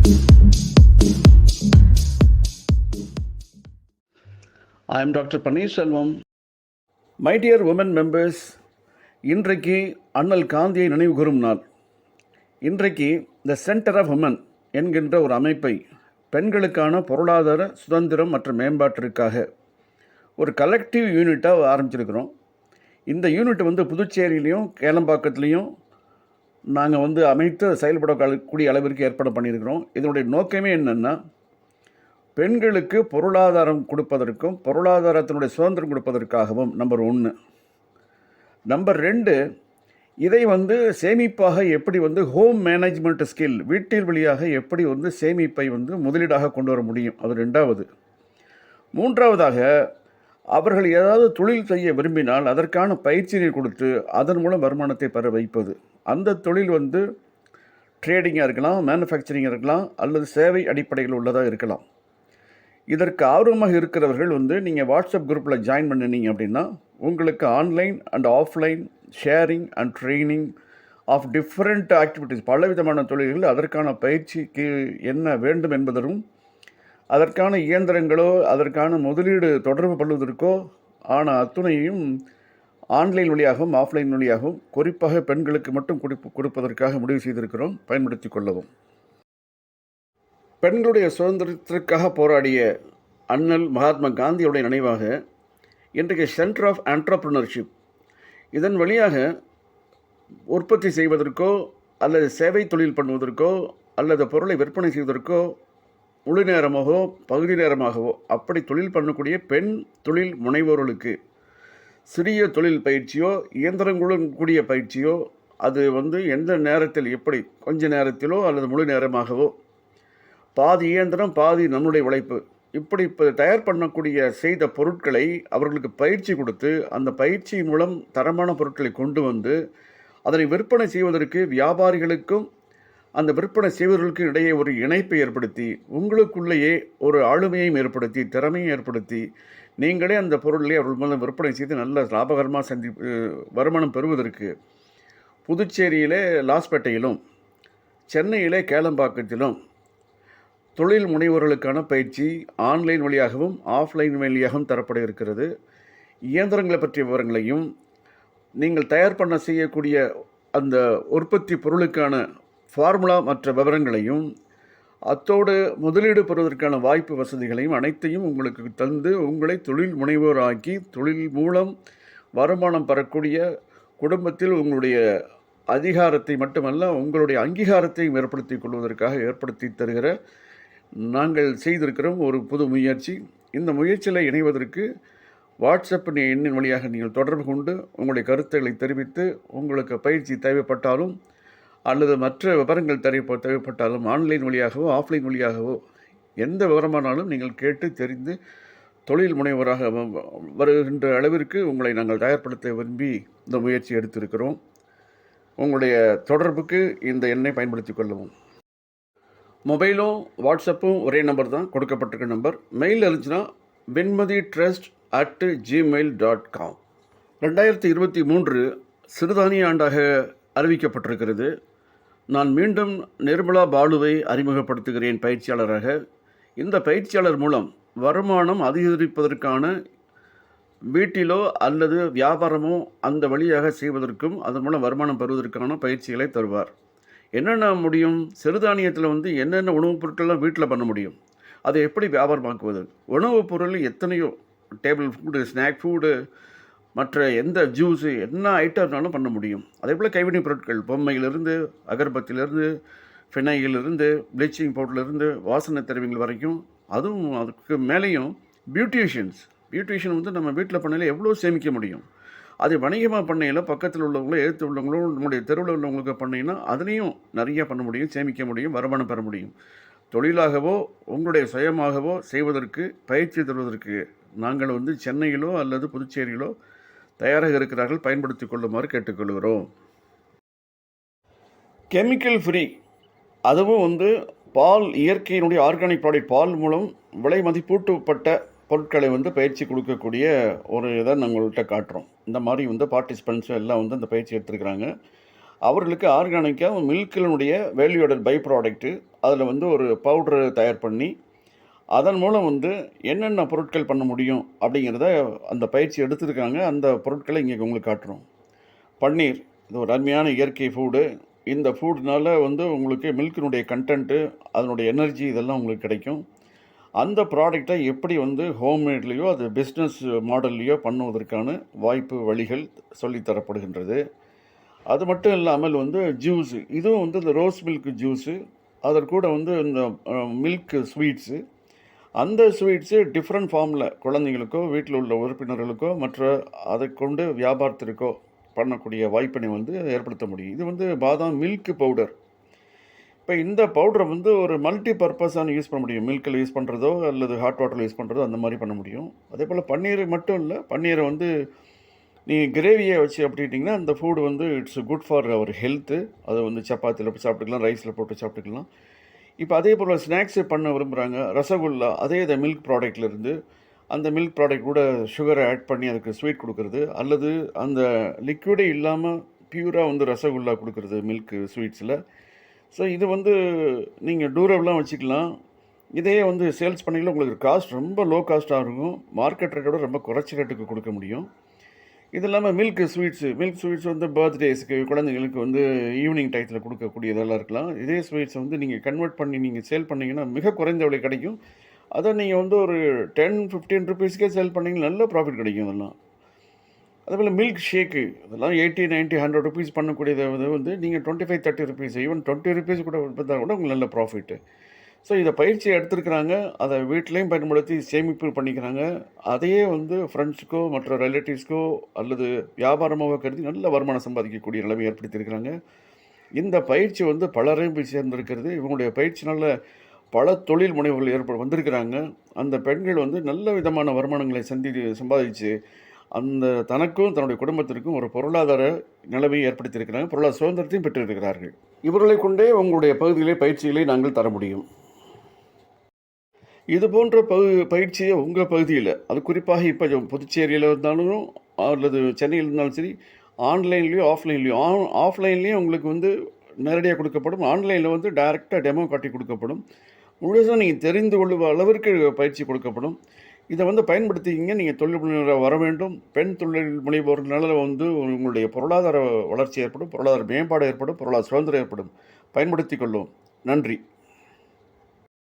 I am Dr. Paneerselvam. My dear women members, இன்றைக்கு அண்ணல் காந்தியை நினைவு கூறும் நாள். இன்றைக்கு த சென்டர் ஆஃப் உமன் என்கின்ற ஒரு அமைப்பை பெண்களுக்கான பொருளாதார சுதந்திரம் மற்றும் மேம்பாட்டிற்காக ஒரு கலெக்டிவ் யூனிட்டாக ஆரம்பிச்சிருக்கிறோம். இந்த யூனிட் புதுச்சேரியிலையும் கேளம்பாக்கத்துலேயும் நாங்கள் அமைத்து செயல்படக்கூடிய அளவிற்கு ஏற்பாடு பண்ணியிருக்கிறோம். இதனுடைய நோக்கமே என்னென்னா, பெண்களுக்கு பொருளாதாரம் கொடுப்பதற்கும் பொருளாதாரத்தினுடைய சுதந்திரம் கொடுப்பதற்காகவும் நம்பர் 1. நம்பர் 2, இதை சேமிப்பாக எப்படி ஹோம் மேனேஜ்மெண்ட் ஸ்கில், வீட்டில் வழியாக எப்படி சேமிப்பை முதலீடாக கொண்டு வர முடியும், அது 2வது. 3வதாக, அவர்கள் ஏதாவது தொழில் செய்ய விரும்பினால் அதற்கான பயிற்சியை கொடுத்து அதன் மூலம் வருமானத்தை பெற வைப்பது. அந்த தொழில் ட்ரேடிங்காக இருக்கலாம், மேனுஃபேக்சரிங்காக இருக்கலாம், அல்லது சேவை அடிப்படையில் உள்ளதாக இருக்கலாம். இதற்கு ஆர்வமாக இருக்கிறவர்கள் நீங்கள் வாட்ஸ்அப் குரூப்பில் ஜாயின் பண்ணினீங்க அப்படின்னா உங்களுக்கு online and offline sharing and training of different activities, பலவிதமான தொழில்கள், அதற்கான பயிற்சிக்கு என்ன வேண்டும் என்பதும், அதற்கான இயந்திரங்களோ அதற்கான முதலீடு தொடர்பு கொள்வதற்கோ ஆன அத்துணையும் ஆன்லைன் வழியாகவும் ஆஃப்லைன் வழியாகவும் குறிப்பாக பெண்களுக்கு மட்டும் கொடுப்பதற்காக முடிவு செய்திருக்கிறோம். பயன்படுத்தி கொள்ளவும். பெண்களுடைய சுதந்திரத்திற்காக போராடிய அண்ணல் மகாத்மா காந்தியுடைய நினைவாக இன்றைக்கு சென்டர் ஆஃப் entrepreneurship, இதன் வழியாக உற்பத்தி செய்வதற்கோ அல்லது சேவை தொழில் பண்ணுவதற்கோ அல்லது பொருளை விற்பனை செய்வதற்கோ முழு நேரமாகவோ பகுதி நேரமாகவோ அப்படி தொழில் பண்ணக்கூடிய பெண் தொழில் முனைவோர்களுக்கு சிறிய தொழில் பயிற்சியோ இயந்திரங்களுடன் கூடிய பயிற்சியோ, அது எந்த நேரத்தில் எப்படி, கொஞ்ச நேரத்திலோ அல்லது முழு நேரமாகவோ, பாதி இயந்திரம் பாதி நம்முடைய உழைப்பு, இப்படி இப்போ தயார் பண்ணக்கூடிய செய்த பொருட்களை அவர்களுக்கு பயிற்சி கொடுத்து அந்த பயிற்சி மூலம் தரமான பொருட்களை கொண்டு அதனை விற்பனை செய்வதற்கு வியாபாரிகளுக்கும் அந்த விற்பனை செய்வதற்கும் இடையே ஒரு இணைப்பை ஏற்படுத்தி, உங்களுக்குள்ளேயே ஒரு ஆளுமையையும் ஏற்படுத்தி, திறமையும் ஏற்படுத்தி, நீங்களே அந்த பொருளை அவர்கள் மூலம் விற்பனை செய்து நல்ல லாபகரமாக வருமானம் பெறுவதற்கு புதுச்சேரியிலே லாஸ்பேட்டையிலும் சென்னையிலே கேளம்பாக்கத்திலும் தொழில் முனைவோர்களுக்கான பயிற்சி ஆன்லைன் வழியாகவும் ஆஃப்லைன் வழியாகவும் தரப்பட இருக்கிறது. இயந்திரங்களை பற்றிய விவரங்களையும் நீங்கள் தயார் பண்ண செய்யக்கூடிய அந்த உற்பத்தி பொருளுக்கான ஃபார்முலா மற்ற விவரங்களையும் அத்தோடு முதலீடு பெறுவதற்கான வாய்ப்பு வசதிகளையும் அனைத்தையும் உங்களுக்கு தந்து உங்களை தொழில் முனைவோராக்கி தொழில் மூலம் வருமானம் பெறக்கூடிய, குடும்பத்தில் உங்களுடைய அதிகாரத்தை மட்டுமல்ல உங்களுடைய அங்கீகாரத்தையும் ஏற்படுத்தி கொள்வதற்காக ஏற்படுத்தி தருகிற நாங்கள் செய்திருக்கிறோம் ஒரு புது முயற்சி. இந்த முயற்சியில் இணைவதற்கு வாட்ஸ்அப் எண்ணின் வழியாக நீங்கள் தொடர்பு கொண்டு உங்களுடைய கருத்துக்களை தெரிவித்து, உங்களுக்கு பயிற்சி தேவைப்பட்டாலும் அல்லது மற்ற விவரங்கள் தேவைப்பட்டாலும் ஆன்லைன் வழியாகவோ ஆஃப்லைன் வழியாகவோ எந்த விவரமானாலும் நீங்கள் கேட்டு தெரிந்து தொழில் முனைவராக வருகின்ற அளவிற்கு உங்களை நாங்கள் தயார்படுத்த விரும்பி இந்த முயற்சி எடுத்திருக்கிறோம். உங்களுடைய தொடர்புக்கு இந்த எண்ணை பயன்படுத்தி கொள்ளவும். மொபைலும் வாட்ஸ்அப்பும் ஒரே நம்பர் தான், கொடுக்கப்பட்டிருக்க நம்பர். மெயில் இருந்துச்சுன்னா vinmadi@gmail.com. 2023 சிறுதானிய ஆண்டாக அறிவிக்கப்பட்டிருக்கிறது. நான் மீண்டும் நிர்மலா பாலுவை அறிமுகப்படுத்துகிறேன் பயிற்சியாளராக. இந்த பயிற்சியாளர் மூலம் வருமானம் அதிகரிப்பதற்கான வீட்டிலோ அல்லது வியாபாரமோ அந்த வழியாக செய்வதற்கும் அதன் மூலம் வருமானம் பெறுவதற்கான பயிற்சிகளை தருவார். என்னென்ன முடியும், சிறுதானியத்தில் என்னென்ன உணவுப் பொருட்கள்லாம் வீட்டில் பண்ண முடியும், அதை எப்படி வியாபாரமாக்குவது, உணவுப் பொருள் எத்தனையோ டேபிள் ஃபுட்டு, ஸ்நாக் ஃபுட்டு, மற்ற எந்த ஜூஸு என்ன ஐட்டம் இருந்தாலும் பண்ண முடியும். அதே போல் கைவினைப் பொருட்கள், பொம்மையிலிருந்து அகர்பத்திலிருந்து ஃபினையிலிருந்து ப்ளீச்சிங் பவுடர்லேருந்து வாசனை திரவியங்கள் வரைக்கும், அதுவும் அதுக்கு மேலேயும் பியூட்டிஷியன் நம்ம வீட்டில் பண்ணையில் எவ்வளோ சேமிக்க முடியும். அது வணிகமாக பண்ணையில் பக்கத்தில் உள்ளவங்களோ எழுத்து உள்ளவங்களோ நம்முடைய தெருவில் உள்ளவங்களுக்கு பண்ணிங்கன்னா அதுலேயும் நிறைய பண்ண முடியும், சேமிக்க முடியும், வருமானம் பெற முடியும். தொழிலாகவோ உங்களுடைய சுயமாகவோ செய்வதற்கு பயிற்சி தருவதற்கு நாங்கள் சென்னையிலோ அல்லது புதுச்சேரியிலோ தயாராக இருக்கிறார்கள். பயன்படுத்தி கொள்ளுமாறு கேட்டுக்கொள்கிறோம். கெமிக்கல் ஃப்ரீ, அதுவும் பால், இயற்கையினுடைய ஆர்கானிக் ப்ராடக்ட், பால் மூலம் விலை மதிப்பூட்டப்பட்ட பொருட்களை பயிற்சி கொடுக்கக்கூடிய ஒரு இதை நாங்கள்கிட்ட காட்டுறோம். இந்த மாதிரி பார்ட்டிசிபெண்ட்ஸும் எல்லாம் இந்த பயிற்சி எடுத்துருக்குறாங்க. அவர்களுக்கு ஆர்கானிக்காக மில்கினுடைய வேல்யூடட் பை ப்ராடக்ட்டு அதில் வந்து ஒரு பவுடரை தயார் பண்ணி அதன் மூலம் வந்து என்னென்ன பொருட்கள் பண்ண முடியும் அப்படிங்கிறத அந்த பயிற்சி எடுத்துருக்காங்க. அந்த பொருட்களை இங்கே உங்களுக்கு காட்டுறோம். பன்னீர், இது ஒரு அருமையான இயற்கை ஃபுட்டு. இந்த ஃபுட்னால வந்து உங்களுக்கு மில்கினுடைய கண்டென்ட்டு, அதனுடைய எனர்ஜி இதெல்லாம் உங்களுக்கு கிடைக்கும். அந்த ப்ராடக்டை எப்படி வந்து ஹோம்மேட்லேயோ அது பிஸ்னஸ் மாடல்லையோ பண்ணுவதற்கான வாய்ப்பு வழிகள் சொல்லித்தரப்படுகின்றது. அது மட்டும் இல்லாமல் வந்து ஜூஸு, இதுவும் வந்து இந்த ரோஸ் மில்க் ஜூஸு, அதற்கூட வந்து இந்த மில்க் ஸ்வீட்ஸு, அந்த ஸ்வீட்ஸு டிஃப்ரெண்ட் ஃபார்மில் குழந்தைங்களுக்கோ வீட்டில் உள்ள உறுப்பினர்களுக்கோ மற்ற அதை கொண்டு வியாபாரத்திற்கோ பண்ணக்கூடிய வாய்ப்பினை வந்து ஏற்படுத்த முடியும். இது வந்து பாதாம் மில்க் பவுடர். இப்போ இந்த பவுடரை வந்து ஒரு மல்டி பர்பஸான யூஸ் பண்ண முடியும். மில்கில் யூஸ் பண்ணுறதோ அல்லது ஹாட் வாட்டரில் யூஸ் பண்ணுறதோ அந்த மாதிரி பண்ண முடியும். அதே போல் பன்னீர் மட்டும் இல்லை, பன்னீரை வந்து நீங்கள் கிரேவியை வச்சு அப்படிட்டிங்கன்னா அந்த ஃபுட் வந்து it's good for our health. அதை வந்து சப்பாத்தியில் போட்டு சாப்பிட்டுக்கலாம், ரைஸில் போட்டு சாப்பிட்டுக்கலாம். இப்போ அதே போல் ஸ்நாக்ஸு பண்ண விரும்புகிறாங்க, ரசகுல்லா அதே இதை மில்க் ப்ராடக்ட்லேருந்து அந்த மில்க் ப்ராடக்ட் கூட சுகரை ஆட் பண்ணி அதுக்கு ஸ்வீட் கொடுக்குறது, அல்லது அந்த லிக்விடே இல்லாமல் பியூராக வந்து ரசகுல்லா கொடுக்குறது மில்க் ஸ்வீட்ஸில். ஸோ இது வந்து நீங்கள் டூரபிளாக வச்சுக்கலாம். இதையே வந்து சேல்ஸ் பண்ணிக்கலாம். உங்களுக்கு காஸ்ட் ரொம்ப லோ காஸ்ட்டாக இருக்கும். மார்க்கெட் ரேட்டோட ரொம்ப குறைச்சி ரேட்டுக்கு கொடுக்க முடியும். இது இல்லாமல் மில்க் ஸ்வீட்ஸ் வந்து பர்த்டேஸுக்கு குழந்தைங்களுக்கு வந்து ஈவினிங் டயத்தில் கொடுக்கக்கூடிய இதெல்லாம் இருக்கலாம். இதே ஸ்வீட்ஸ் வந்து நீங்கள் கன்வெர்ட் பண்ணி நீங்கள் சேல் பண்ணிங்கன்னா மிக குறைந்த விலை கிடைக்கும். அதை நீங்கள் வந்து ஒரு 10-15 ருபீஸ்க்கே சேல் பண்ணிங்கன்னா நல்ல ப்ராஃபிட் கிடைக்கும். இதெல்லாம் அதேபோல் மில்க் ஷேக்கு, இதெல்லாம் 80, 90, 100 ருபீஸ் பண்ணக்கூடியதை வந்து நீங்கள் 25-30 ருபீஸ், ஈவன் 20 ருபீஸ் கூட விற்றா கூட உங்களுக்கு நல்ல ப்ராஃபிட்டு. ஸோ இதை பயிற்சி எடுத்துருக்குறாங்க, அதை வீட்லேயும் பயன்படுத்தி சேமிப்பு பண்ணிக்கிறாங்க. அதையே வந்து ஃப்ரெண்ட்ஸுக்கோ மற்ற ரிலேட்டிவ்ஸ்க்கோ அல்லது வியாபாரமாக கருதி நல்ல வருமானம் சம்பாதிக்கக்கூடிய நிலைமை ஏற்படுத்தியிருக்கிறாங்க. இந்த பயிற்சி வந்து பலரையும் போய் சேர்ந்திருக்கிறது. இவங்களுடைய பயிற்சினால் பல தொழில் முனைவோர்கள் வந்திருக்கிறாங்க. அந்த பெண்கள் வந்து நல்ல விதமான வருமானங்களை சம்பாதிச்சு அந்த தனக்கும் தன்னுடைய குடும்பத்திற்கும் ஒரு பொருளாதார நிலைமையை ஏற்படுத்தியிருக்கிறாங்க. பொருளாதார சுதந்திரத்தையும் பெற்றிருக்கிறார்கள். இவர்களை கொண்டே உங்களுடைய பகுதியிலே பயிற்சிகளை நாங்கள் தர முடியும். இது போன்ற பயிற்சியை உங்கள் பகுதியில், அது குறிப்பாக இப்போ புதுச்சேரியில் இருந்தாலும் அல்லது சென்னையில் இருந்தாலும் சரி, ஆன்லைன்லேயும் ஆஃப்லைன்லேயும் உங்களுக்கு வந்து நேரடியாக கொடுக்கப்படும். ஆன்லைனில் வந்து டைரெக்டாக டெமோ காட்டி கொடுக்கப்படும். முழுசாக நீங்கள் தெரிந்து கொள்ளும் அளவிற்கு பயிற்சி கொடுக்கப்படும். இதை வந்து பயன்படுத்திக்கிங்க. நீங்கள் தொழில் முனைவோராக வர வேண்டும். பெண் தொழில் முனைவோர்னால வந்து உங்களுடைய பொருளாதார வளர்ச்சி ஏற்படும், பொருளாதார மேம்பாடு ஏற்படும், பொருளாதார சுதந்திரம் ஏற்படும். பயன்படுத்தி கொள்ளும். நன்றி.